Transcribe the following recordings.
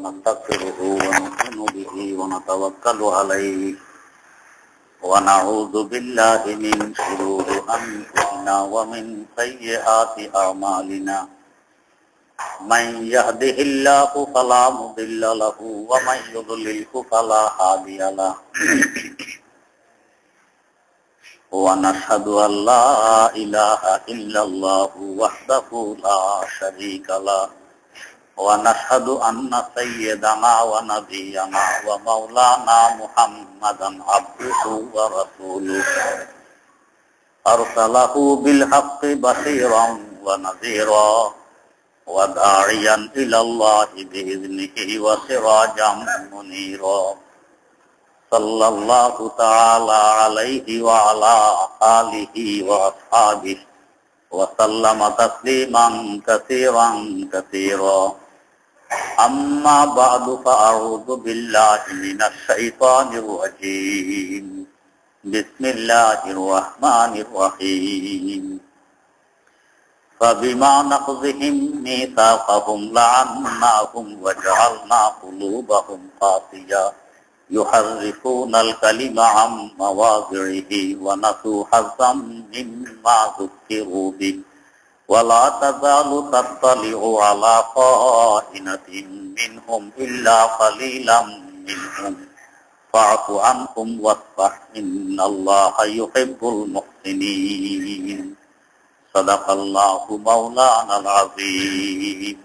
ونستغفره ونؤمن به ونتوكل عليه ونعوذ بالله من شرور أنفسنا ومن سيئات أعمالنا من يهده الله فلا مضل له ومن يضلله فلا هادي له ونشهد أن لا إله إلا الله وحده لا شريك له ونشهد أن سيدنا ونبينا ومولانا محمدا عبده ورسوله أرسله بالحق بشيرا ونذيرا وداعيا إلى الله بإذنه وسراجا منيرا صلى الله تعالى عليه وعلى آله وأصحابه وسلم تسليما كثيرا كثيرا أما بعد فأعوذ بالله من الشيطان الرجيم بسم الله الرحمن الرحيم فبما نقضهم ميثاقهم لعناهم وجعلنا قلوبهم قاسية يحرفون الكلم عن مواضعه ونسوا حظا مما ذكروا به ولا تزال تطلع على خائنة منهم إلا قليلا منهم فاعف عنهم واصفح إن الله يحب المحسنين صدق الله مولانا العظيم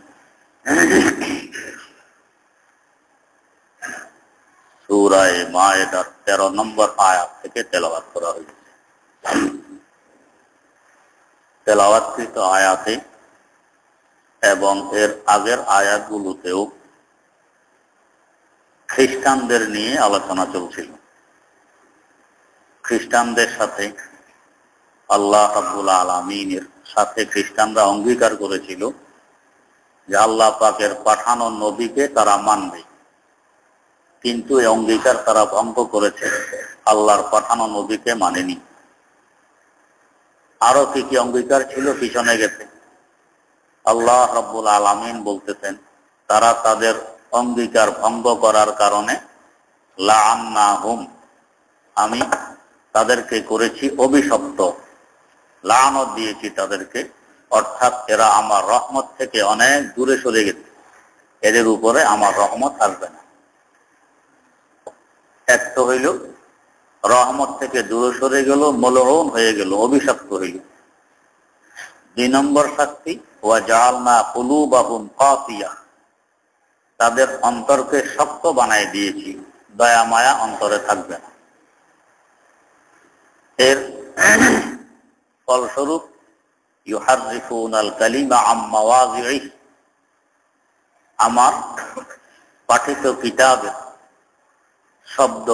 সূরা মায়েদার 13 নম্বর আয়াত থেকে তেলাওয়াত করা হয়েছে। তেলাওয়াতকৃত আয়াতে এবং এর আগের আয়াতগুলোতেও খ্রিস্টানদের নিয়ে আলোচনা চলছিল। খ্রিস্টানদের সাথে আল্লাহ রাব্বুল আলামিনের সাথে খ্রিস্টানরা অঙ্গীকার করেছিল যে আল্লাহ পাকের পাঠানো নবীকে তারা মানবে, কিন্তু এই অঙ্গীকার তারা ভঙ্গ করেছে, আল্লাহর পাঠানো নবীকে মানেনি। আরো কি কি অঙ্গীকার ছিল পিছনে গেছে। আল্লাহ রাব্বুল আলামিন বলতেছেন তারা তাদের অঙ্গীকার ভঙ্গ করার কারণে লাআন্নাহুম, আমি তাদেরকে করেছি অভিশপ্ত, লানত দিয়েছি তাদেরকে, অর্থাৎ এরা আমার রহমত থেকে অনেক দূরে সরে গেছে, এদের উপরে আমার রহমত আসবে না। এক তো হইল রহমত থেকে দূরে সরে গেল, মলউন হয়ে গেল, অভিশপ্ত হইল। 2 নম্বর শাস্তি ওয়াজআলনা কুলুবাহুম কাসিয়া, তাদের অন্তরকে শক্ত বানায় দিয়েছি, দয়া মায়া অন্তরে থাকবে না। এর ফলস্বরূপ ইউহাররিফুনাল কালিমা আম মাওয়াযিহি, আমার পাঠিত কিতাবের শব্দ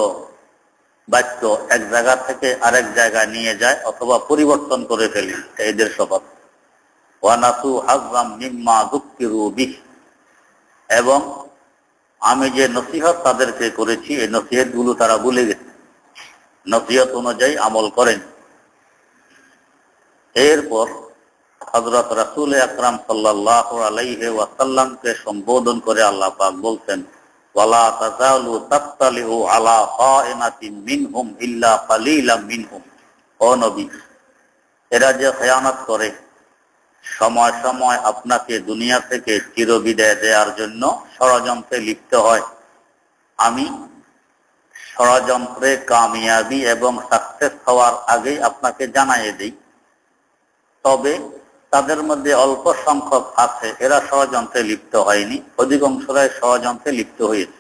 বাক্য এক জায়গা থেকে আরেক জায়গায় নিয়ে যায় অথবা পরিবর্তন করে ফেলে, এদের স্বভাব। ওয়ানাসু হাজ্জাম মিম্মা যুক্কিরু বিহি, এবং আমি যে নসিহত তাদেরকে করেছি এই নসিহতগুলো তারা ভুলে গেছে, নসিহত অনুযায়ী আমল করেন। এরপর হযরত রাসূল আকরাম সাল্লাল্লাহু আলাইহি ওয়াসাল্লামকে সম্বোধন করে আল্লাহ পাক বলতেন ওয়ালা তাযালু তাত্তালিউ আলা খায়নাতিন মিনহুম ইল্লা কালিলাম মিনহুম, ও নবী, এরা যে খেয়ানত করে, সময় সময় আপনাকে দুনিয়া থেকে চিরবিদায় দেওয়ার জন্য ষড়যন্ত্রে লিপ্ত হয়, আমি ষড়যন্ত্রে কামিয়াবি এবং সাকসেস হওয়ার আগেই আপনাকে জানাইয়ে দিই। তবে তাদের মধ্যে অল্প সংখ্যক আছে এরা ষড়যন্ত্রে লিপ্ত হয়নি, অধিকাংশরাই ষড়যন্ত্রে লিপ্ত হয়েছে।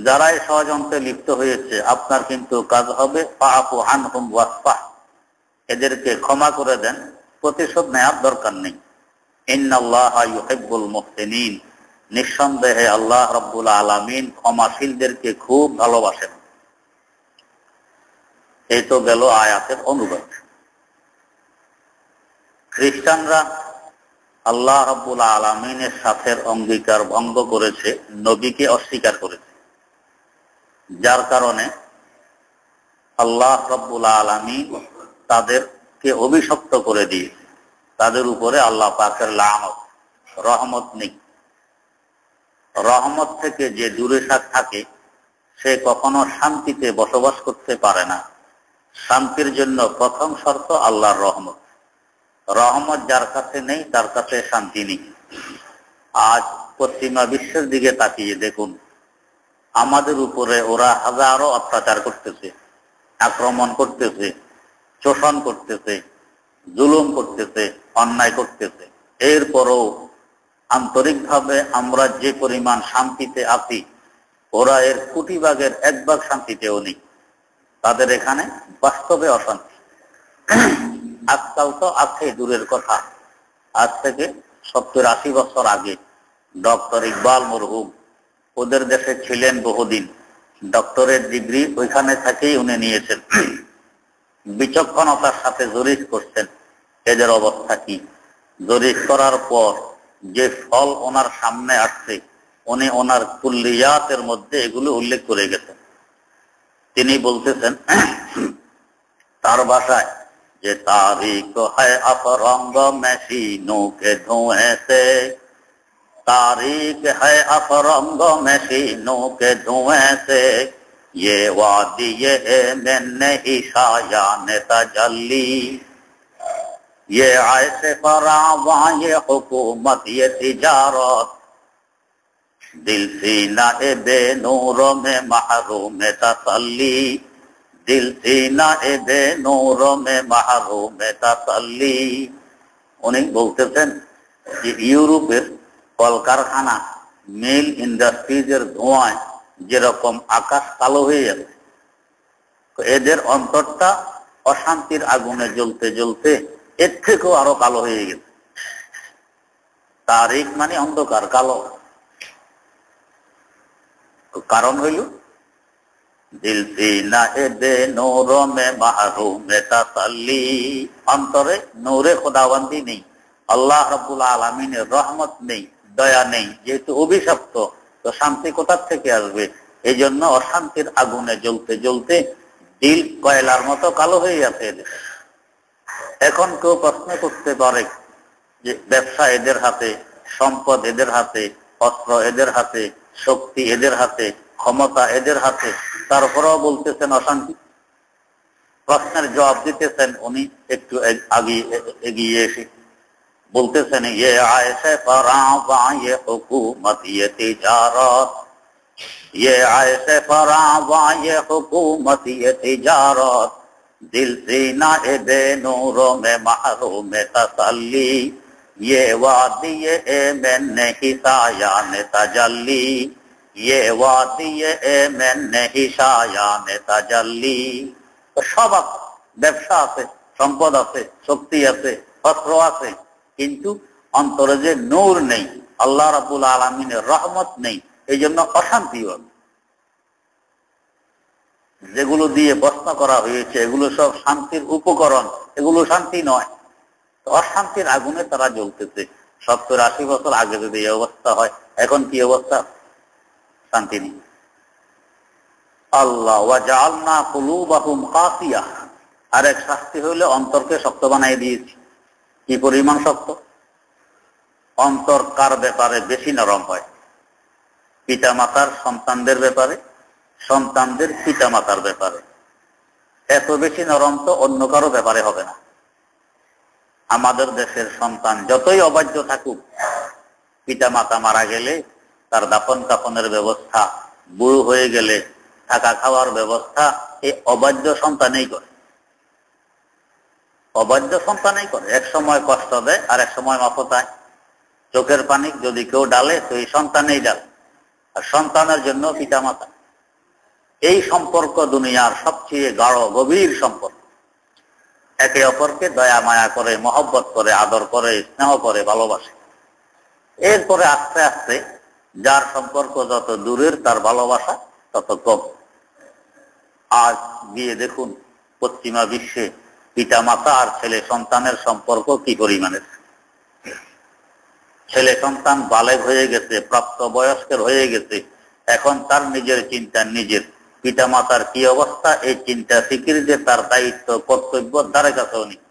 যারাই ষড়যন্ত্রে লিপ্ত হয়েছে আপনার কিন্তু কাজ হবে ফাআফু আনহুম ওয়াসফাহ, এদেরকে ক্ষমা করে দেন, প্রতিশোধ নেওয়ার দরকার নেই। ইন্নাল্লাহা ইউহিব্বুল মুহসিনিন, নিঃসন্দেহে আল্লাহ রাব্বুল আলামিন ক্ষমাশীলদেরকে খুব ভালোবাসেন। এই তো গেল আয়াতের অনুবাদ। খ্রিস্টানরা আল্লাহ রাব্বুল আলামিনের সাথে অঙ্গীকার ভঙ্গ করেছে, নবীকে অস্বীকার করেছে, যার কারণে আল্লাহ রাব্বুল আলামিন তাদেরকে অভিশপ্ত করে দিয়েছে, তাদের উপরে আল্লাহ পাকের লানত, রহমত নেই। রহমত থেকে যে দূরে থাকে সে কখনো শান্তিতে বসবাস করতে পারে না। শান্তির জন্য প্রথম শর্ত আল্লাহর রহমত। রহমত যার কাছে নেই তার কাছে শান্তি নেই। আজ পশ্চিমা বিশ্বের দিকে তাকিয়ে দেখুন, আমাদের উপরে ওরা হাজারো অত্যাচার করতেছে, আক্রমণ করতেছে, শোষণ করতেছে, জুলুম করতেছে, অন্যায় করতেছে। এরপরও আন্তরিকভাবে আমরা যে পরিমাণ শান্তিতে আছি, ওরা এর কোটি ভাগের 1 ভাগ শান্তিতেও নেই। তাদের এখানে বাস্তবে অশান্তি। আজকাল তো আছে দূরের কথা, আজ থেকে 70-80 বছর আগে ডক্টর ইকবাল মরহুম ওদের দেশে ছিলেন বহুদিন। ডক্টরের ডিগ্রি ওইখানে থেকেই উনি নিয়েছেন। বিচক্ষণতার সাথে জরিপ করছেন এদের অবস্থা কি। জরিপ করার পর যে ফল ওনার সামনে আসছে, উনি ওনার কুল্লিয়াতের মধ্যে এগুলো উল্লেখ করে গেছেন। তিনি বলতেছেন তার ভাষায় যে তারিখ হয় অপরঙ্গ মেশিনों के धुएं से, तारीख है अफरंग मशीनों के धुएं से, ये वादी ये नहीं शायान तजल्ली, ये ऐसे फरावां ये हुकूमत ये तिजारत, दिल सीना ए बेनूरों में महरूम तसल्ली, दिल सीना ए बेनूरों में महरूम तसल्ली। উনি বলতেছেন যে ইউরোপের কলকারখানা, মিল ইন্ডাস্ট্রিজের ধোঁয়ায় যেরকম আকাশ কালো হয়ে যাচ্ছে, এদের অন্তরটা অশান্তির আগুনে জ্বলতে জ্বলতে এর থেকেও আরো কালো হয়ে গেছে। তারিখ মানে অন্ধকার, কালো। কারণ হইল দিল সিনা এ বেনূরোं में महरूम तसल्ली, অন্তরে নূরে খোদাবন্দি নেই, আল্লাহ রাব্বুল আলামিনের রহমত নেই, দয়া নেই। যেহেতু অভিশপ্ত, তো শান্তি কোথা থেকে আসবে? এই জন্য অশান্তির আগুনে জ্বলতে জ্বলতে দিল কয়লার মতো কালো হয়ে যাচ্ছে। এখন কেউ প্রশ্ন করতে পারে যে ব্যবসা এদের হাতে, সম্পদ এদের হাতে, অস্ত্র এদের হাতে, শক্তি এদের হাতে, ক্ষমতা এদের হাতে, তারপরেও বলতেছেন অশান্তি। প্রশ্নের জবাব দিতেছেন উনি একটু এগিয়ে এসে বলতেছেন ये ऐसे फरावां ये हुकूमत ये तिजारत, ये ऐसे फरावां ये हुकूमत ये तिजारत, दिल सीना ए बेनूरों में महरूम तसल्ली, ये वादी ए में नहीं सायान तजल्ली, ये वादी ए में नहीं सायान तजल्ली। तो সব আছে, ব্যবসা আছে, সম্পদ আছে, শক্তি আছে, অস্ত্র আছে, কিন্তু অন্তরে যে নূর নেই, আল্লাহ রাব্বুল আলামিনের রহমত নেই, এই জন্য অশান্তি হবে। যেগুলো দিয়ে প্রশ্ন করা হয়েছে এগুলো সব শান্তির উপকরণ, এগুলো শান্তি নয়। অশান্তির আগুনে তারা জ্বলতেছে। 70-80 বছর আগে যদি এই অবস্থা হয়, এখন কি অবস্থা? শান্তি নেই। আল্লাহ ওয়াজআলনা কুলুবাহুম কাসিয়া, আরেক শাস্তি হইলে অন্তরকে শক্ত বানাই দিয়েছি। কি পরিমাণ শক্ত? অন্তর কার ব্যাপারে বেশি নরম হয়? পিতা মাতার সন্তানদের ব্যাপারে, সন্তানদের পিতা মাতার ব্যাপারে। এত বেশি নরম তো অন্য কারো ব্যাপারে হবে না। আমাদের দেশের সন্তান যতই অবাধ্য থাকুক, পিতা মাতা মারা গেলে তার দাফন কাফনের ব্যবস্থা, বুড়ো হয়ে গেলে থাকা খাওয়ার ব্যবস্থা এই অবাধ্য সন্তানেই করে। অবাধ্য সন্তানেই করে। এক সময় কষ্ট দেয় আর এক সময় মাফতায়। চোখের পানি যদি কেউ ডালে তো এই সন্তানেই ডালে, আর সন্তানের জন্য পিতা মাতা। এই সম্পর্ক দুনিয়ার সবচেয়ে গাঢ় গভীর সম্পর্ক। একে অপরকে দয়া মায়া করে, মহব্বত করে, আদর করে, স্নেহ করে, ভালোবাসে। এরপরে আস্তে আস্তে যার সম্পর্ক যত দূরের তার ভালোবাসা তত কম। আজ গিয়ে দেখুন পশ্চিমা বিশ্বে পিতা মাতা আর ছেলে সন্তানের সম্পর্ক কি পরিমাণের। ছেলে সন্তান বালেগ হয়ে গেছে, প্রাপ্ত বয়স্কের হয়ে গেছে, এখন তার নিজের চিন্তা নিজের। পিতা মাতার কি অবস্থা এই চিন্তা ফিকির যে তার দায়িত্ব কর্তব্য ধারে কাছেও নেই।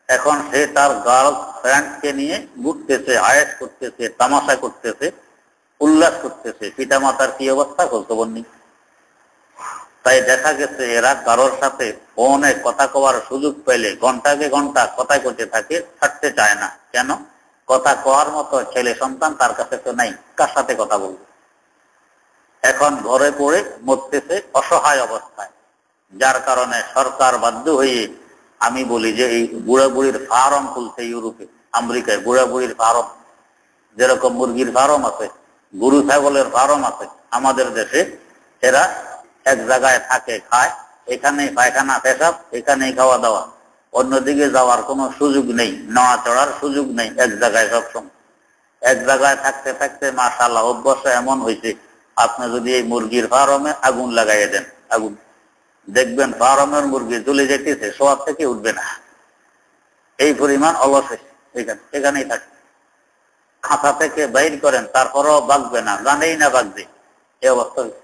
এখন সে তার গার্লফ্রেন্ডকে নিয়ে ঘুরতেছে, আয়েশ করতেছে, তামাশা করতেছে, উল্লাস করতেছে, পিতা মাতার কি অবস্থা খোঁজ খবর নেই। তাই দেখা গেছে এরা কারোর সাথে ফোনে কথা কওয়ার সুযোগ পেলে ঘন্টাকে ঘন্টা কথা করতে থাকে, ছাড়তে চায় না। কেন? কথা কওয়ার মতো ছেলে সন্তান তার কাছে তো নাই, কার সাথে কথা বলবে? এখন ঘরে পড়ে মরতেছে অসহায় অবস্থায়, যার কারণে সরকার বাধ্য হয়ে, আমি বলি যে এই বুড়া বুড়ির ফার্ম খুলছে ইউরোপে, আমেরিকায় বুড়া বুড়ির ফার্ম, যেরকম মুরগির ফার্ম আছে, গরু ছাগলের ফার্ম আছে, আমাদের দেশে এরা এক জায়গায় থাকে, খায়, এখানেই পায়খানা পেশাব, এখানেই খাওয়া দাওয়া, অন্যদিকে যাওয়ার কোনো সুযোগ নেই, নড়া চড়ার সুযোগ নেই, এক জায়গায় সবসময়। এক জায়গায় থাকতে থাকতে মাশাআল্লাহ অভ্যাস এমন হয়েছে, আপনি যদি এই মুরগির ফার্মে আগুন লাগাইয়ে দেন, আগুন দেখবেন ফার্মের মুরগি জ্বলে যেতেছে, শোয়ার থেকে উঠবে না, এই পরিমাণ অলস হয়েছে। এখানেই থাকে, খাঁচা থেকে বাইর করেন তারপরও বাঁচবে না, জানেই না বাঁচবে, এই অবস্থা হয়েছে।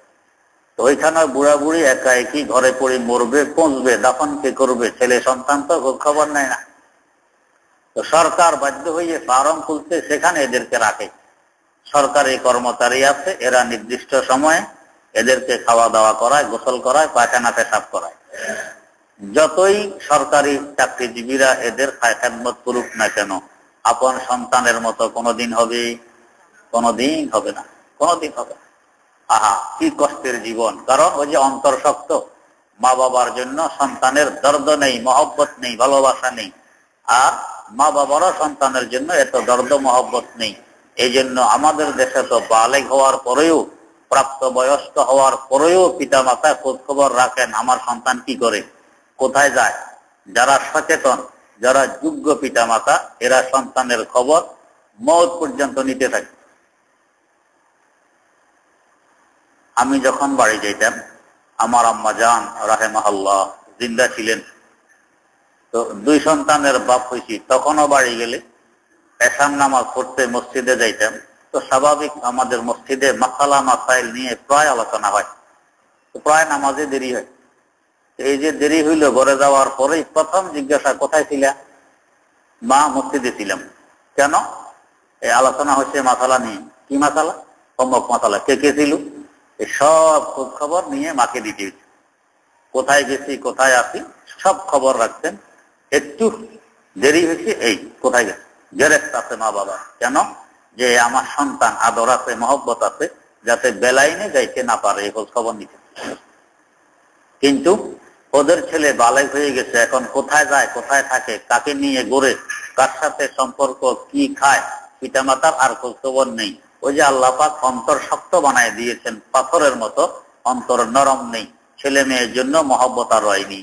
তো ওইখানে বুড়া বুড়ি একা একই ঘরে পড়ে মরবে, পৌঁছবে, দাফন কে করবে? ছেলে সন্তান তো খবর নেয় না। তো সরকার বাধ্য হয়ে ফার্ম খুলতে, সেখানে এদেরকে রাখে। সরকারি কর্মচারী আছে, এরা নির্দিষ্ট সময়ে এদেরকে খাওয়া দাওয়া করায়, গোসল করায়, পায়খানা পেশাব করায়। যতই সরকারি চাকরিজীবীরা এদের খেদমত করুক না কেন, আপন সন্তানের মতো কোনোদিন হবে? কোনোদিন হবে না, কোনোদিন হবে না। আহা, কি কষ্টের জীবন! কারণ ওই যে অন্তরশক্ত মা বাবার জন্য সন্তানের দর্দ নেই, মহব্বত নেই, ভালোবাসা নেই। আর মা বাবারও সন্তানের জন্য এত দর্দ মহব্বত নেই। এই জন্য আমাদের দেশে তো বালেগ হওয়ার পরেও, প্রাপ্ত বয়স্ক হওয়ার পরেও পিতা মাতা খোঁজ খবর রাখেন, আমার সন্তান কি করে, কোথায় যায়। যারা সচেতন, যারা যোগ্য পিতা মাতা, এরা সন্তানের খবর মওত পর্যন্ত নিতে থাকে। আমি যখন বাড়ি যাইতাম, আমার আম্মা জান রাহেমাহুল্লাহ জিন্দা ছিলেন, তো 2 সন্তানের বাপ হয়েছি, তখনও বাড়ি গেলে এশার নামাজ পড়তে মসজিদে যাইতাম। তো স্বাভাবিক আমাদের মসজিদে মাসালা মাসাইল নিয়ে প্রায় আলোচনা হয়, তো প্রায় নামাজে দেরি হয়। এই যে দেরি হইল, ঘরে যাওয়ার পরেই প্রথম জিজ্ঞাসা, কোথায় ছিলা? মা, মসজিদে ছিলাম। কেন? এই আলোচনা হচ্ছে মাসালা নিয়ে। কি মাসালা? অমুক মাসালা। কে কে ছিল? এই সব খোঁজ খবর নিয়ে মাকে দিতে হয়েছে। কোথায় গেছি, কোথায় আছি, সব খবর রাখতেন। একটু দেরি হয়েছে, এই কোথায় গেছে, গ্যারেস্ট আছে মা বাবা। কেন? যে আমার সন্তান আদর আছে, মহব্বত আছে, যাতে বেলাইনে যাইতে না পারে, এই খোঁজ খবর নিতে। কিন্তু ওদের ছেলে বালেগ হয়ে গেছে, এখন কোথায় যায়, কোথায় থাকে, কাকে নিয়ে ঘুরে, কার সাথে সম্পর্ক, কি খায়, পিতা মাতার আর খোঁজ খবর নেই। ওই যে আল্লাহ পাক অন্তর শক্ত বানায় দিয়েছেন, পাথরের মতো, অন্তর নরম নেই, ছেলে মেয়ের জন্য মহব্বত আর হয়নি।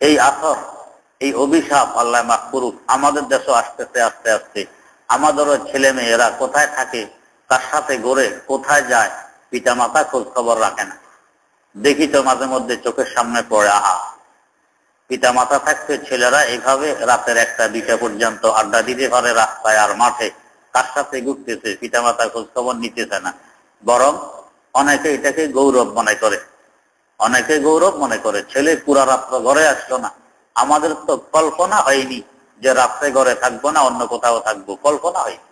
এই আসর, এই অভিশাপ আল্লাহ মাফ করুক, আমাদের দেশও আসতেছে আস্তে আস্তে। আমাদেরও ছেলে মেয়েরা কোথায় থাকে, কার সাথে ঘুরে, কোথায় যায়, পিতা মাতা খোঁজ খবর রাখে না। দেখি তো মাঝে মধ্যে চোখের সামনে পড়ে, আহা, পিতা মাতা থাকতে ছেলেরা এইভাবে রাতের 1টা 2টা পর্যন্ত আড্ডা দিতে পারে রাস্তায় আর মাঠে, কার সাথে ঘুরতেছে, পিতা মাতা খোঁজ খবর নিতেছে না। বরং অনেকে এটাকে গৌরব মনে করে, অনেকে গৌরব মনে করে, ছেলে পুরা রাত্র ঘরে আসলো না। আমাদের তো কল্পনা হয়নি যে রাত্রে ঘরে থাকবো না, অন্য কোথাও থাকবো, কল্পনা হয়নি।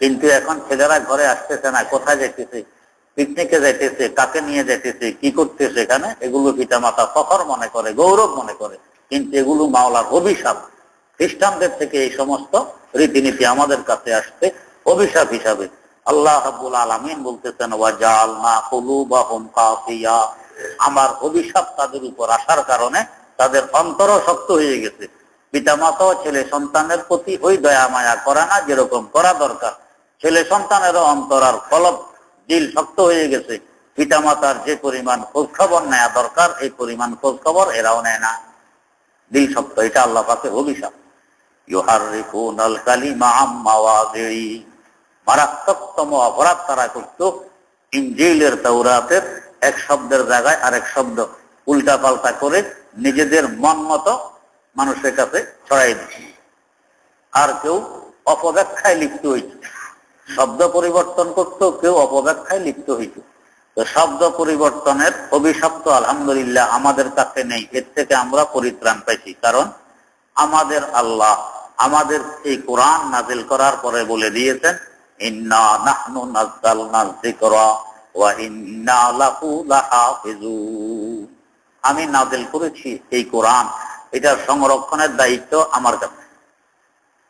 কিন্তু এখন ছেলেরা ঘরে আসতেছে না, কোথায় যেতেছে, পিকনিকে যাইতেছে, কাকে নিয়ে যাইতেছে, কি করতেছে এখানে, এগুলো পিতা মাতা ফখর মনে করে, গৌরব মনে করে। কিন্তু এগুলো মাওলার অভিশাপ। খ্রিস্টানদের থেকে এই সমস্ত রীতিনীতি আমাদের কাছে আসছে অভিশাপ হিসাবে। আল্লাহ রাব্বুল আলামিন বলতেছেন, ওয়াজালনা কুলুবাহুম কাসিয়া, আমার অভিশাপ তাদের উপর আসার কারণে তাদের অন্তরও শক্ত হয়ে গেছে। পিতা মাতাও ছেলে সন্তানের প্রতি ওই দয়া মায়া করে না যেরকম করা দরকার। ছেলে সন্তানেরও অন্তর আর কলব, দিল শক্ত হয়ে গেছে। পিতা মাতার যে পরিমাণ খোঁজ খবর নেওয়া দরকার, এই পরিমাণ খোঁজ খবর এরাও নেয় না, দিল শক্ত। এটা আল্লাহ পাকের অভিশাপ। ইউহাররিফুনাল কালিমা আম মাওয়াযিহি, মারাত্মকতম অপরাধ তারা করত। ইনজিলের, তাওরাতের এক শব্দের জায়গায় আরেক শব্দ উল্টা পাল্টা করে নিজেদের মন মতো মানুষের কাছে ছড়াই দিচ্ছে। আর কেউ অপব্যাখ্যায় লিপ্ত হইত, শব্দ পরিবর্তন করত, কেউ অপব্যাখ্যায় লিপ্ত হইত। তো শব্দ পরিবর্তনের অভিশাপ তো আলহামদুলিল্লাহ আমাদের কাছে নেই, এর থেকে আমরা পরিত্রাণ পাইছি। কারণ আমাদের আল্লাহ আমাদের এই কোরআন নাজিল করার পরে বলে দিয়েছেন, ইন্না নাহনু নাযালনা যিকরা ওয়া ইন্না লাহু লাহাফিজুন। আমি নাযিল করেছি এই কোরআন, এটার সংরক্ষণের দায়িত্ব আমার কাছে,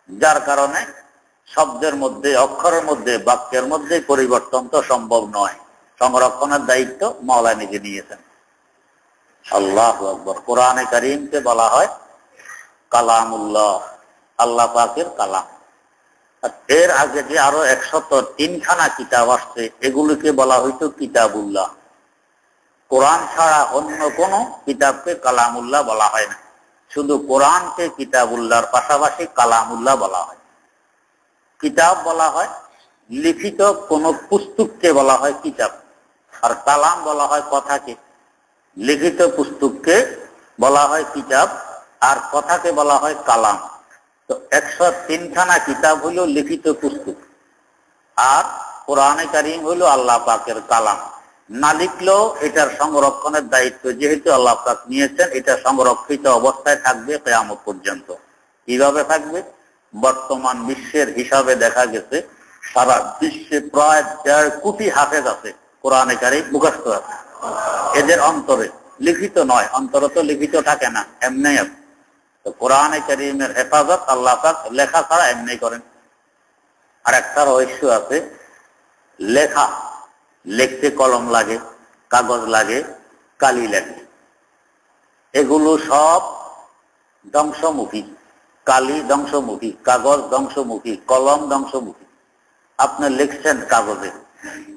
যার কারণে শব্দের মধ্যে, অক্ষরের মধ্যে, বাক্যের মধ্যে পরিবর্তন তো সম্ভব নয়। সংরক্ষণের দায়িত্ব মাওলা নিজে নিয়েছেন। আল্লাহু আকবার। কোরআনে কারীমকে বলা হয় কালামুল্লাহ, আল্লাহ পাকের কালাম। এর আগে যে আরো 103খানা কিতাব আসছে, এগুলিকে বলা হইতো কিতাবুল্লাহ। কোরআন ছাড়া অন্য কোন কিতাবকে কালামুল্লাহ বলা হয় না, শুধু কোরআনকে কিতাবুল্লাহর পাশাপাশি কালামুল্লাহ বলা হয়। কিতাব বলা হয় লিখিত কোন পুস্তককে বলা হয় কিতাব, আর কালাম বলা হয় কথাকে। লিখিত পুস্তককে বলা হয় কিতাব, আর কথাকে বলা হয় কালাম। তো 103খানা কিতাব হইল লিখিত পুস্তক, আর কোরআনে কারীম হইল আল্লাহ পাকের কালাম। না লিখলেও এটার সংরক্ষণের দায়িত্ব যেহেতু আল্লাহ পাক নিয়েছেন, এটা সংরক্ষিত অবস্থায় থাকবে কিয়ামত পর্যন্ত। কিভাবে থাকবে? বর্তমান বিশ্বের হিসাবে দেখা গেছে সারা বিশ্বে প্রায় 1.5 কোটি হাফেজ আছে, কোরআনে কারীম মুখস্থ আছে এদের অন্তরে, লিখিত নয়। অন্তরে তো লিখিত থাকে না, এমনি আছে। তো কোরআনে কারীমের হেফাজত আল্লাহ পাক লেখা ছাড়া এমনি করেন। আর একটা রহস্য আছে, লেখা, লিখতে কলম লাগে, কাগজ লাগে, কালি লাগে, এগুলো সব ধ্বংসমুখী। কালি ধ্বংসমুখী, কাগজ ধ্বংসমুখী, কলম ধ্বংসমুখী। আপনি লিখছেন কাগজে,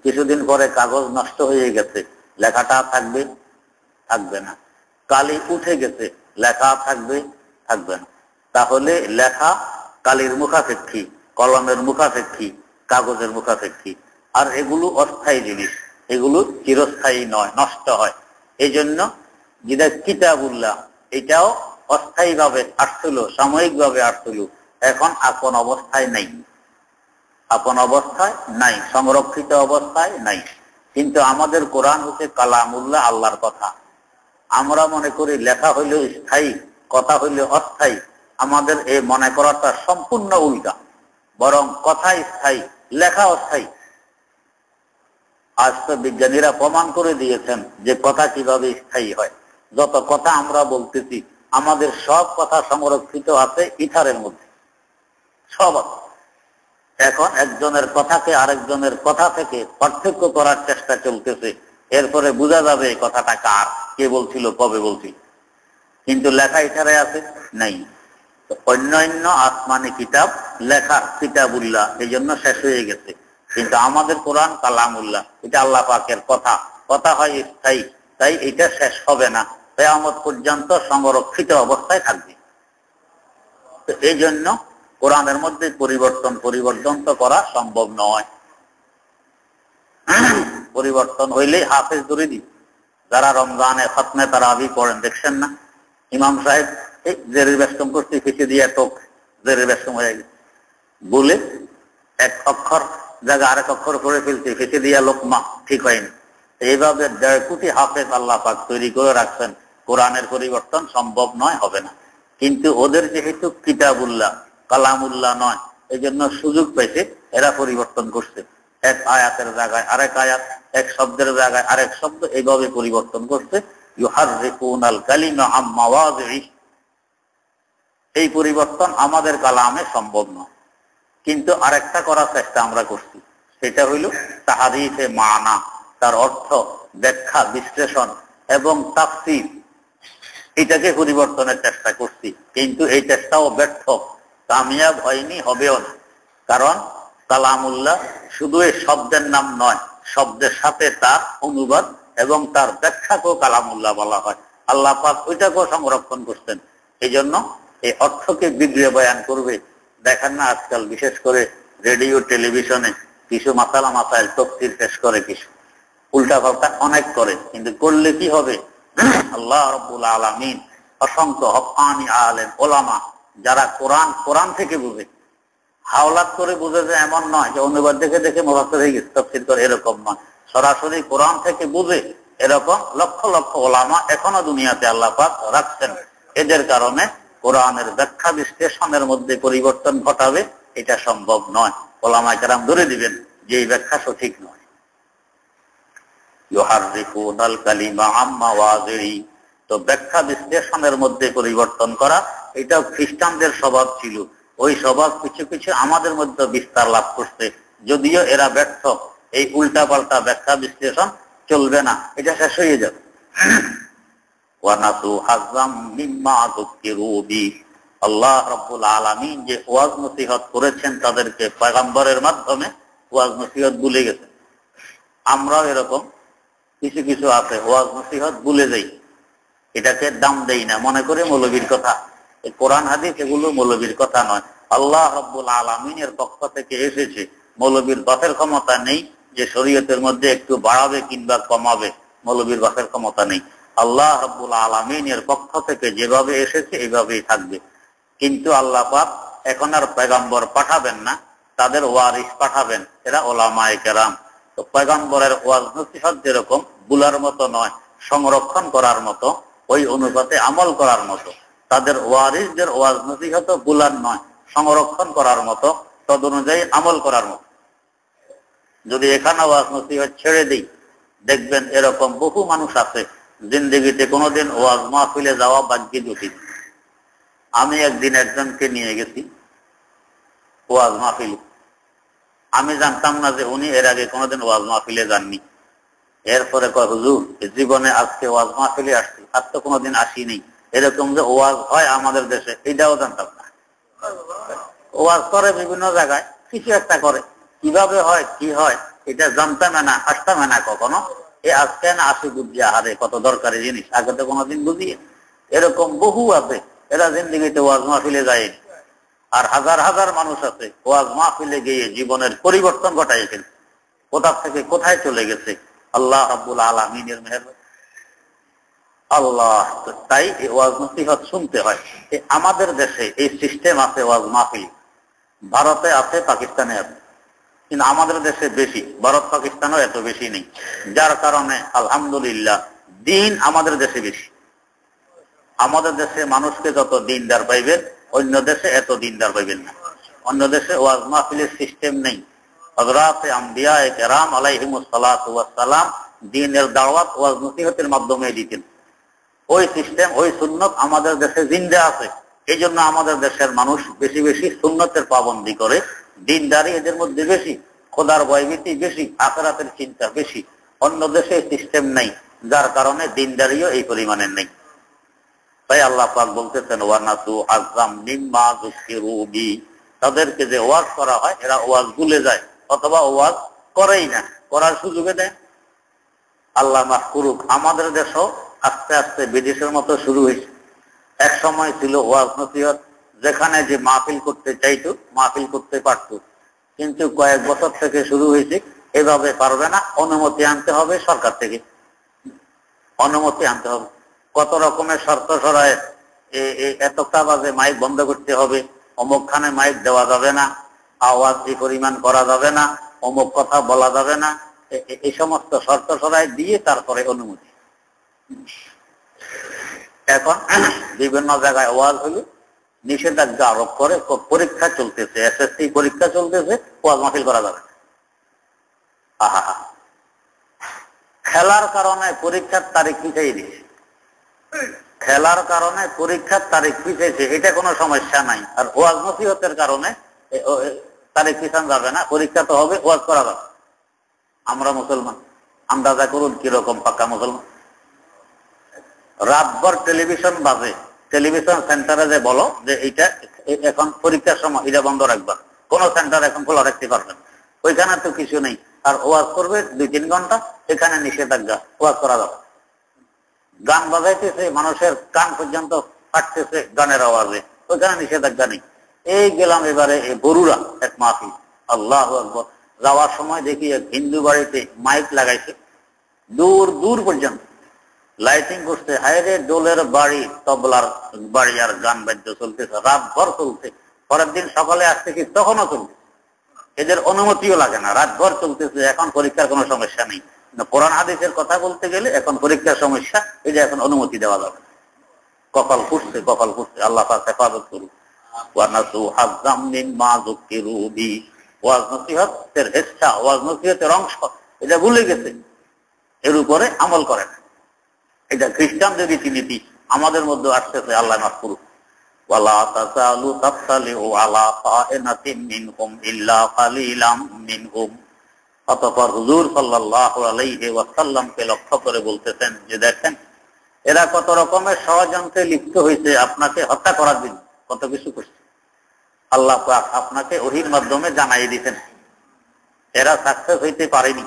কিছুদিন পরে কাগজ নষ্ট হয়ে গেছে, লেখাটা থাকবে? থাকবে না। কালি উঠে গেছে, লেখা থাকবে? থাকবে না। তাহলে লেখা কালির মুখাপেক্ষী, কলমের মুখাপেক্ষী, কাগজের মুখাপেক্ষী। আর এগুলো অস্থায়ী জিনিস, এগুলো চিরস্থায়ী নয়, নষ্ট হয়। এই জন্য যেটা কিতাবুল্লাহ, এটাও অস্থায়ী ভাবে আসছিল, সাময়িক ভাবে আসছিল, এখন আপন অবস্থায় নাই, আপন অবস্থায় নাই, সংরক্ষিত অবস্থায় নাই। কিন্তু আমাদের কোরআন হচ্ছে কালামুল্লাহ, আল্লাহর কথা। আমরা মনে করি লেখা হইল স্থায়ী, কথা হইল অস্থায়ী। আমাদের এই মনে করাটা সম্পূর্ণ উল্টা, বরং কথা স্থায়ী, লেখা অস্থায়ী। আজ তো বিজ্ঞানীরা প্রমাণ করে দিয়েছেন যে কথা কিভাবে স্থায়ী হয়। যত কথা আমরা বলতেছি, আমাদের সব কথা সংরক্ষিত আছে ইথারের মধ্যে, সব আছে। এখন একজনের কথাকে আরেকজনের কথা থেকে পার্থক্য করার চেষ্টা চলতেছে, এরপরে বোঝা যাবে এই কথাটা কার, কে বলছিল, কবে বলছিল। কিন্তু লেখা ইথারে আছে? নাই। অন্যান্য আসমানি কিতাব লেখা কিতাবুল্লাহ, এই জন্য শেষ হয়ে গেছে। কিন্তু আমাদের কোরআন কালামুল্লাহ, এটা আল্লাহ পাকের কথা। কথা হয় স্থায়ী, তাই এটা শেষ হবে না, কিয়ামত পর্যন্ত সংরক্ষিত অবস্থায় থাকবে। তো এই জন্য কোরআনের মধ্যে পরিবর্তন তো করা সম্ভব নয়। পরিবর্তন হইলে হাফেজ ধরে দিই। যারা রমজানে খতমে তারাবি পড়েন, দেখছেন না ইমাম সাহেব জেরের বেষ্টম করতে ফেঁচে দিয়ে টোক জেরের বেষ্টম হয়ে গেছে বলে এক অক্ষর জায়গা আরেক অক্ষর করে ফেলতে, ফেঁচে দিয়া লোকমা ঠিক হয়নি। এইভাবে 1.5 কোটি হাফেজ আল্লাহ পাক তৈরি করে রাখছেন। কোরআনের পরিবর্তন সম্ভব নয়, হবে না। কিন্তু ওদের যেহেতু কিতাবুল্লাহ, কালামুল্লাহ নয়, এই জন্য সুযোগ পেয়েছে, এরা পরিবর্তন করছে। এক আয়াতের জায়গায় আরেক আয়াত, এক শব্দের জায়গায় আরেক শব্দ, এইভাবে পরিবর্তন করছে। ইউহাররিফুনাল কালিমা আম মাওয়াযিহি। এই পরিবর্তন আমাদের কালামে সম্ভব নয়, কিন্তু আরেকটা করার চেষ্টা আমরা করছি, সেটা হইল তাহরিফে মানা, তার অর্থ, ব্যাখ্যা, বিশ্লেষণ এবং তাফসীর, এটাকে পরিবর্তনের চেষ্টা করছি। কিন্তু এই চেষ্টাও ব্যর্থ, কামিয়াব হয়নি, হবেও না। কারণ কালামুল্লাহ শুধু এই শব্দের নাম নয়, শব্দের সাথে তার অনুবাদ এবং তার ব্যাখ্যাকেও কালামুল্লাহ বলা হয়। আল্লাহ পাক ওইটাকেও সংরক্ষণ করছেন। এই জন্য এই অর্থকে বিগড়ে বয়ান করবে। দেখেন না আজকাল বিশেষ করে রেডিও টেলিভিশনে কিছু মাসাইল তাফসীর পেশ করে, কিছু উল্টা পাল্টা অনেক করে, কিন্তু করলে কি হবে? আল্লাহ রাব্বুল আলামিন অসংখ্য হক্কানি আলেম ওলামা যারা কোরআন থেকে বুঝে, হাওলাত করে বুঝে যে এমন নয় যে অনুবাদ দেখে দেখে মুফাসসির হয়ে গেছে, তাফসীর করে, এরকম নয়। সরাসরি কোরআন থেকে বুঝে এরকম লক্ষ লক্ষ ওলামা এখনো দুনিয়াতে আল্লাহ পাক রাখছেন। এদের কারণে কোরআনের ব্যাখ্যা বিশ্লেষণের মধ্যে পরিবর্তন ঘটাবে এটা সম্ভব নয়। ওলামায়ে কেরাম ধরে দিবেন যে এই ব্যাখ্যা সঠিক নয়। ইউহাররিফুনাল কালিমা আম মাওয়াযিহি, তো ব্যাখ্যা বিশ্লেষণের মধ্যে পরিবর্তন করা এটা খ্রিস্টানদের স্বভাব ছিল। ওই স্বভাব কিছু কিছু আমাদের মধ্যে বিস্তার লাভ করছে, যদিও এরা ব্যর্থ। এই উল্টা পাল্টা ব্যাখ্যা বিশ্লেষণ চলবে না, এটা শেষ হয়ে যাবে। ওয়ানাসু হাযাম মিম্মা যুকিরু বি, আল্লাহ রাব্বুল আলামিন যে ওয়াজ নসিহত করেছেন তাদেরকে পয়গম্বরের মাধ্যমে, ওয়াজ নসিহত ভুলে গেছেন। আমরাও এরকম কিছু কিছু আছে ওয়াজ নসিহত ভুলে যাই, এটাকে দাম দেই না, মনে করে মৌলবীর কথা। এই কোরআন হাদিস এগুলো মৌলবীর কথা নয়, আল্লাহ রাব্বুল আলামিনের পক্ষ থেকে এসেছে। মৌলবীর বাসের ক্ষমতা নেই যে শরীয়তের মধ্যে একটু বাড়াবে কিংবা কমাবে, মৌলবীর বাসের ক্ষমতা নেই। আল্লাহ রাব্বুল আলামিনের পক্ষ থেকে যেভাবে এসেছে এইভাবেই থাকবে। কিন্তু আল্লাহ পাক এখন আর পয়গম্বর পাঠাবেন না, তাদের ওয়ারিস পাঠাবেন, এরা উলামায়ে কেরাম। তো পয়গম্বরের ওয়াজ নসিহত যেরকম বুলার মতো নয়, সংরক্ষণ করার মতো, ওই অনুপাতে আমল করার মতো। তাদের ওয়ারিসদের ওয়াজ নসিহত বুলার নয়, সংরক্ষণ করার মতো, তদ অনুযায়ী আমল করার মতো। যদি এখানে ওয়াজ নসিহত ছেড়ে দিই, দেখবেন এরকম বহু মানুষ আছে জিন্দেগিতে কোনোদিন ওয়াজ মাহফিলে যাওয়া ভাগ্যে জুটি। আমি একদিন একজনকে নিয়ে গেছি ওয়াজ মাহফিলে, আমি জানতাম না যে উনি এর আগে কোনোদিন ওয়াজ মাহফিলে যাননি। এরপরে কয়, হুজুর জীবনে আজকে ওয়াজ মাহফিলে আসছি, আর তো কোনোদিন আসিনি। এরকম যে ওয়াজ হয় আমাদের দেশে এটাও জানতাম না। ওয়াজ করে বিভিন্ন জায়গায়, কিছু একটা করে, কিভাবে হয় কি হয় এটা জানতাম না, আসতাম না কখনো। এ আজকে না আসি বুঝি, আহারে কত দরকারি জিনিস, আগে তো কোনোদিন বুঝিয়ে। এরকম বহু আছে, এরা জিন্দেগিতে ওয়াজ মাহফিলে যায়নি। আর হাজার হাজার মানুষ আছে ওয়াজ মাহফিলে গিয়ে জীবনের পরিবর্তন ঘটাইছেন, কোথা থেকে কোথায় চলে গেছে, আল্লাহ রাব্বুল আলামিনের মেহেরবানি। আল্লাহ, তাই ওয়াজ নসিহত শুনতে হয়। আমাদের দেশে এই সিস্টেম আছে ওয়াজ মাহফিল, ভারতে আছে, পাকিস্তানে আছে, কিন্তু আমাদের দেশে বেশি, ভারত পাকিস্তানও এত বেশি নেই। যার কারণে আলহামদুলিল্লাহ দিন আমাদের দেশে বেশি। আমাদের দেশে মানুষকে যত দিনদার পাইবেন, অন্য দেশে এত দিনদার পাইবেন না। অন্য দেশে ওয়াজ মাহফিলের সিস্টেম নেই। হযরতে আম্বিয়ায়ে কেরাম আলাইহিমুস সালাতু ওয়াস সালাম দ্বীনের দাওয়াত ওয়াজ নসিহতের মাধ্যমে দিতেন। ওই সিস্টেম, ওই সুন্নত আমাদের দেশে জিন্দা আছে। এই জন্য আমাদের দেশের মানুষ বেশি বেশি সুন্নতের পাবন্দি করে, দিনদারি এদের মধ্যে বেশি, খোদার ভয়ভীতি বেশি, আখিরাতের চিন্তা বেশি। অন্য দেশে সিস্টেম নেই, যার কারণে দিনদারিও এই পরিমাণের নেই। তাই আল্লাহ পাক বলতেছেন, ওয়ানাসু হাযাম মিম্মা যুকিরু বি, তাদেরকে যে ওয়াজ করা হয় এরা ওয়াজ ভুলে যায়, অথবা ওয়াজ করেই না, করার সুযোগে দেয়। আল্লাহ মাফ করুক, আমাদের দেশও আস্তে আস্তে বিদেশের মতো শুরু হয়েছে। এক সময় ছিল ওয়াজ নসিহত, যেখানে যে মাহফিল করতে চাইতো মাহফিল করতে পারতো, কিন্তু কয়েক বছর থেকে শুরু হয়েছে এভাবে পারবে না, অনুমতি আনতে হবে সরকার থেকে, অনুমতি আনতে হবে। কত রকমের শর্ত সরায়, এতটা বাজে মাইক বন্ধ করতে হবে, অমুক খানে মাইক দেওয়া যাবে না, আওয়াজ এই পরিমাণ করা যাবে না, অমুক কথা বলা যাবে না, এই সমস্ত শর্ত সরায় দিয়ে তারপরে অনুমতি। এখন বিভিন্ন জায়গায় ওয়াজ হলো, নিষেধাজ্ঞা আরোপ করে, পরীক্ষা চলতেছে, এসএসসি পরীক্ষা চলতেছে, ওয়াজ মাহফিল করা যাবে। আহা, খেলার কারণে পরীক্ষার তারিখ পিছিয়ে দিয়েছে, খেলার কারণে পরীক্ষার তারিখ পিছিয়েছে, এটা কোনো সমস্যা নাই। আর ওয়াজ নসিহতের কারণে তারিখ পিছানো যাবে না, পরীক্ষা তো হবে, ওয়াজ করা যাবে। আমরা মুসলমান, আন্দাজা করুন কিরকম পাক্কা মুসলমান। রাতভর টেলিভিশন বাজে, টেলিভিশন সেন্টারে যে বলো যে এইটা এখন পরীক্ষার সময় এটা বন্ধ রাখবা, কোন সেন্টার এখন খোলা রাখতে পারবেন, ওইখানে তো কিছু নেই। আর ওয়াজ করবে 2-3 ঘন্টা, এখানে নিষেধাজ্ঞা, ওয়াজ করা যাবে। গান বাজাইতেছে, মানুষের কান পর্যন্ত ফাটতেছে গানের আওয়াজে, ওইখানে নিষেধাজ্ঞা নেই। এই গেলাম এবারে বরুড়া এক মাহফিল, আল্লাহু আকবার। যাওয়ার সময় দেখি এক হিন্দু বাড়িতে মাইক লাগাইছে, দূর দূর পর্যন্ত লাইটিং করছে, হায়রে ডোলের বাড়ি, তবলার বাড়ি, আর গান বাদ্য চলতেছে, রাত ভর চলছে। পরের দিন সকালে আসতে কি তখনও চলছে, এদের অনুমতিও লাগে না, রাত ভর চলতেছে। এখন পরীক্ষার কোনো সমস্যা নেই। কোরআন হাদিসের কথা বলতে গেলে এখন পরীক্ষার সমস্যা, এটা এখন অনুমতি দেওয়া যাবে। কপাল ফুটছে, কপাল ফুটছে, আল্লাহ পাক হেফাজত করুক। ওয়ানাসু হাযাম মিম্মা যুকিরু বি, ওয়াজ নসিহতের হেচ্ছা, ওয়াজ নসিহতের অংশ, এটা ভুলে গেছে, এর উপরে আমল করে না। এটা খ্রিস্টানদের রীতিনীতি, আমাদের মধ্যে আসতেছে, আল্লাহ মাফ করুক। ওয়ালা তাযালু তাফতালিউ আলা খাইনাতিন মিনহুম ইল্লা কালিলাম মিনহুম। অতঃপর হুজুর সাল্লাল্লাহু আলাইহি ওয়াসাল্লামকে লক্ষ্য করে বলতেছেন যে দেখেন এরা কত রকমের ষড়যন্ত্রে লিপ্ত হয়েছে আপনাকে হত্যা করার জন্য, কত কিছু করছে। আল্লাহ পাক আপনাকে ওহীর মাধ্যমে জানাই দিতেন, এরা সাকসেস হইতে পারেনি।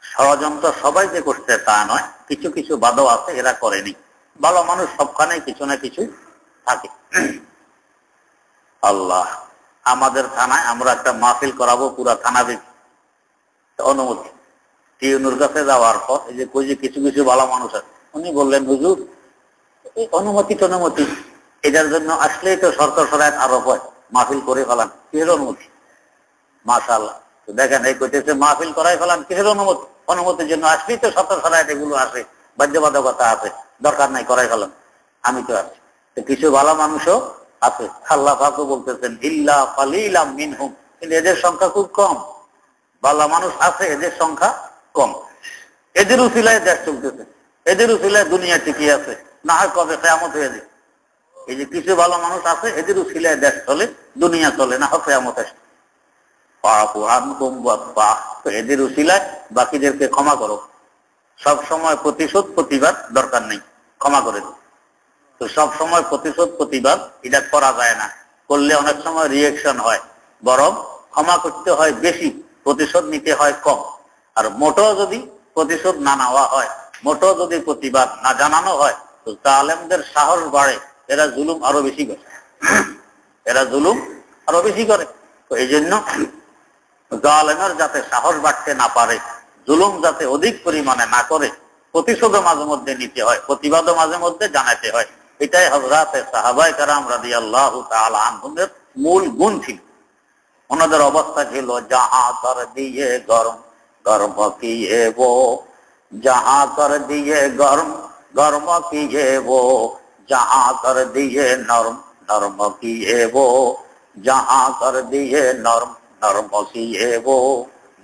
ষড়যন্ত্র সবাই যে করছে তা নয়, কিছু কিছু বাদও আছে এরা করেনি। ভালো মানুষ সবখানে কিছু না কিছু থাকে। আল্লাহ, আমাদের থানায় আমরা একটা মাহফিল করাবো, পুরা থানা দিচ্ছি অনুমতি। টিউনুর কাছে যাওয়ার পর এই যে কই যে কিছু কিছু ভালো মানুষ আছে, উনি বললেন হুজুর এই অনুমতি টনুমতি এটার জন্য আসলেই তো সরকার সরায়ত আরোপ হয়, মাহফিল করে ফেলান, কিসের অনুমতি? মাশাআল্লাহ, দেখেন এই কইতেছে মাহফিল করাই ফেলান, কিসের অনুমতি? অনুমতির জন্য আসলেই তো সরকার সরায়ত এগুলো আসে, বাধ্যবাধকতা আছে, দরকার নাই, করাই ফেলান। আমি তো আছি, কিছু ভালো মানুষও আছে। আল্লাহ পাকও বলতেছেন ইল্লা কালিলাম মিনহুম, কিন্তু এদের সংখ্যা খুব কম। ভালো মানুষ আছে, এদের সংখ্যা কম। এদের উসিলায় দেশ চলতেছে, এদের উসিলায় দুনিয়া টিকিয়ে আছে, না হয় কবে কিয়ামত হয়ে যায়। এই যে কিছু ভালো মানুষ আছে, এদের উসিলায় দেশ চলে, দুনিয়া চলে, না হয় কিয়ামত আসে। এদের উসিলায় বাকিদেরকে ক্ষমা করো। সব সময় প্রতিশোধ প্রতিবাদ দরকার নেই, ক্ষমা করে দিও। তো সব সময় প্রতিশোধ প্রতিবাদ এটা করা যায় না, করলে অনেক সময় রিয়েকশন হয়, বরং ক্ষমা করতে হয় বেশি, প্রতিশোধ নিতে হয় কম। আর মোটেও যদি প্রতিশোধ না নেওয়া হয়, মোটেও যদি প্রতিবাদ না জানানো হয়, তো জালেমদের সাহস বাড়ে, এরা জুলুম আরো বেশি করে, এরা জুলুম আরো বেশি করে। তো এই জন্য জালেমের যাতে সাহস বাড়তে না পারে, জুলুম যাতে অধিক পরিমাণে না করে, প্রতিশোধও মাঝে মধ্যে নিতে হয়, প্রতিবাদও মাঝে মধ্যে জানাতে হয়। এটাই হযরতে সাহাবায়ে কেরাম রাদিয়াল্লাহু তাআলা আনহুমের মূল গুণ ছিল। ওনাদের অবস্থা ছিল যাহা কর দিয়ে গরম গরম কিয়ে वो, जहां कर दिए गरम गरम किए वो, जहां कर दिए नरम नरम किए वो, जहां कर दिए नरम नरम किए वो।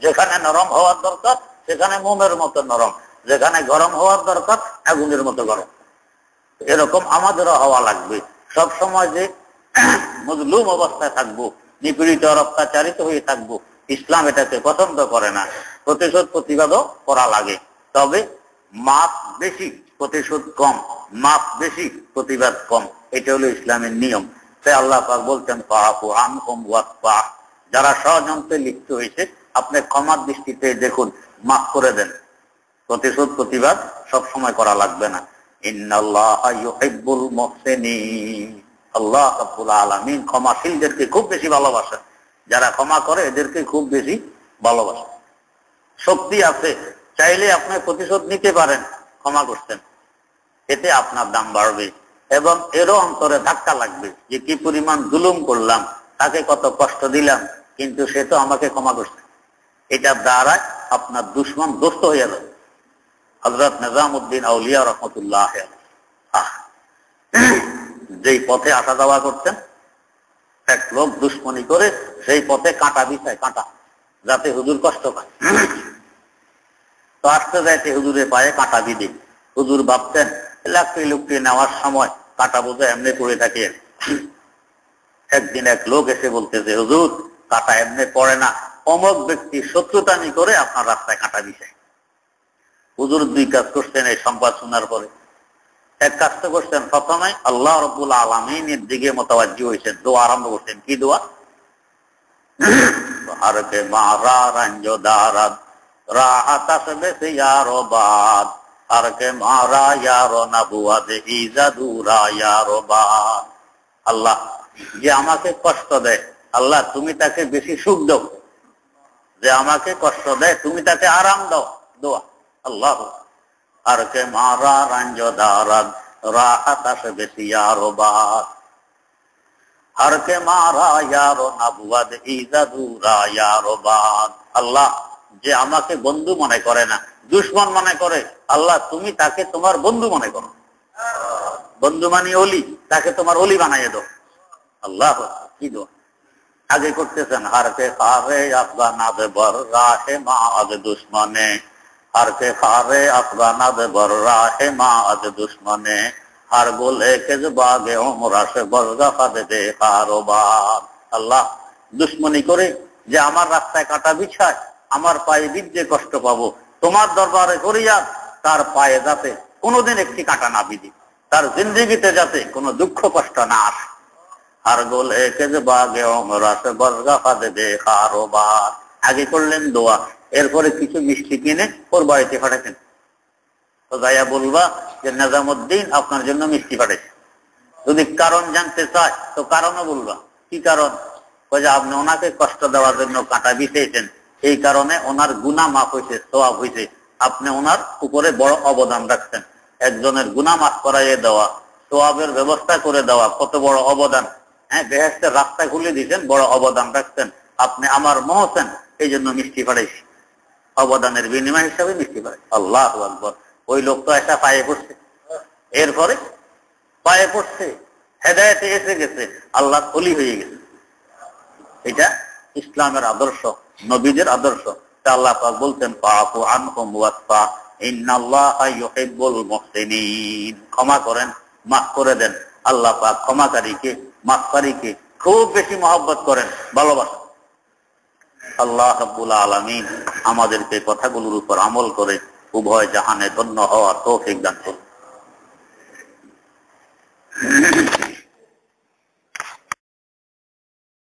যেখানে নরম হওয়ার দরকার সেখানে মোমের মতো নরম, যেখানে গরম হওয়ার দরকার আগুনের মতো গরম। এরকম আমাদেরও হওয়া লাগবে। সব সময় যে মজলুম অবস্থায় থাকবো, নিপীড়িত আর অত্যাচারিত হয়ে থাকবো, ইসলাম এটাকে পছন্দ করে না। প্রতিশোধ প্রতিবাদও করা লাগে, তবে মাপ বেশি প্রতিশোধ কম, মাপ বেশি প্রতিবাদ কম, এটা হলো ইসলামের নিয়ম। তাই আল্লাহ পাক বলছেন ফাআফু আনহুম ওয়াসফা, যারা ষড়যন্ত্রে লিপ্ত হয়েছে আপনি ক্ষমার দৃষ্টিতে দেখুন, মাফ করে দেন। প্রতিশোধ প্রতিবাদ সব সময় করা লাগবে না। ইন্নাল্লাহা ইউহিব্বুল মুহসিনিন, আল্লাহ রাব্বুল আলামিন ক্ষমাশীলদেরকে খুব বেশি ভালোবাসেন। যারা ক্ষমা করে এদেরকে খুব বেশি ভালোবাসেন। শক্তি আছে, চাইলে আপনি প্রতিশোধ নিতে পারেন, ক্ষমা করছেন, এতে আপনার দাম বাড়বে এবং এরও অন্তরে ধাক্কা লাগবে যে কি পরিমাণ জুলুম করলাম, তাকে কত কষ্ট দিলাম, কিন্তু সে তো আমাকে ক্ষমা করছে। এটার দ্বারা আপনার দুশমন দোস্ত হয়ে যাবে। হযরত নিজামউদ্দিন আউলিয়া রাহমাতুল্লাহ যেই পথে আসা যাওয়া করতেন, এক লোক দুশ্মনী করে সেই পথে কাঁটা বিছায়, কাঁটা, যাতে হুজুর কষ্ট পায়। তো আসতে যাইতে হুজুরের পায়ে কাঁটা বিধে। হুজুর ভাবতেন লাকড়ি লুকড়ি নেওয়ার সময় কাঁটা বোঝা এমনি পড়ে থাকে। একদিন এক লোক এসে বলতেছে হুজুর কাঁটা এমনি পড়ে না, অমুক ব্যক্তি শত্রুতানি করে আপনার রাস্তায় কাঁটা বিছায়। হুজুর দুই কাজ করছেন এই সংবাদ শোনার পরে। এক কাজটা করছেন, প্রথমে আল্লাহ রাব্বুল আলামিনের দিকে মোতাবাজ্জি হয়েছেন, দোয়া আরম্ভ করছেন। কি দোয়া? হারকে মারা রাঞ্জো দারাদ রাহাতা সবে সে ইয়ারো বাদ, হারকে মারা ইয়ারো নাবুয়াদ ইজাদুরা ইয়ারো বাদ। আল্লাহ যে আমাকে কষ্ট দেয়, আল্লাহ তুমি তাকে বেশি সুখ দাও। যে আমাকে কষ্ট দেয় তুমি তাকে আরাম দাও। দোয়া আল্লাহ হারকে মারা রাঞ্জো দারাদ রাহাতা সবে সে ইয়ারো বাদ, হারকে মারা ইয়ারো নাবুয়াদ ইজাদুরা ইয়ারো বাদ। আল্লাহ যে আমাকে বন্ধু মনে করে না, দুশমন মনে করে, আল্লাহ তুমি তাকে তোমার বন্ধু মনে করো। বন্ধু মানে অলি, তাকে তোমার অলি বানাইয়ে দাও। আল্লাহ কি দোয়া! আগে করতেছেন হার কে খারে আফগানাদ বর রাহে মা আজ দুশ্মনে, হার কে খারে আফগানাদ বর রাহে মা আজ দুশ্মনে, হার গোলে কেজ বাগে ওমরা সে বর্গা ফাদে দে কারোবার। আল্লাহ, দুশ্মনী করে যে আমার রাস্তায় কাটা বিছায়, আমার পায়ে বিদ্ধে কষ্ট পাবো, তোমার দরবারে করিয়া তার পায়ে যাতে কোনোদিন একটি কাটা না বিধি, তার জিন্দিগিতে যাতে কোনো দুঃখ কষ্ট না আসে। আর গোলে কেজ বাগে ওমরা সে বর্গা ফাদে দে কারোবার। আগে করলেন দোয়া, এরপরে কিছু মিষ্টি কিনে ওর বাড়িতে পাঠাতেন। তো যাইয়া বলবা যে নিজামুদ্দিন আপনার জন্য মিষ্টি পাঠাইছে। যদি কারণ জানতে চায় তো কারণও বলবা। কি কারণ? যে আপনি ওনাকে কষ্ট দেওয়ার জন্য কাঁটা বিছিয়েছেন, এই কারণে ওনার গুনাহ মাফ হয়েছে, সওয়াব হয়েছে। আপনি ওনার উপরে বড় অবদান রাখছেন। একজনের গুনাহ মাফ করাইয়ে দেওয়া, সওয়াবের ব্যবস্থা করে দেওয়া, কত বড় অবদান। হ্যাঁ, বেহেশতের রাস্তা খুলে দিয়েছেন, বড় অবদান রাখছেন। আপনি আমার মহসেন, এই জন্য মিষ্টি পাঠাইছি। অবদানের বিনিময় হিসাবে মিষ্টি পাঠাই। আল্লাহু আকবার। ওই লোক তো একটা পায়ে পড়ছে, এরপরে পায়ে পড়ছে, হেদায়েতে এসে গেছে, আল্লাহ ওলি হয়ে গেছে। এটা ইসলামের আদর্শ, নবীদের আদর্শ। আল্লাহ পাক বলতেন ফাআফু আনহুম ওয়াসফা ইন্নাল্লাহা ইউহিব্বুল মুহসিনিন। ক্ষমা করেন, মাফ করে দেন। আল্লাহ পাক ক্ষমাকারীকে, মাফকারীকে খুব বেশি মহব্বত করেন, ভালোবাসেন। আল্লাহ রাব্বুল আলামিন আমাদেরকে কথাগুলোর উপর আমল করে উভয় জাহানে ধন্য হওয়ার তৌফিক দান করুন।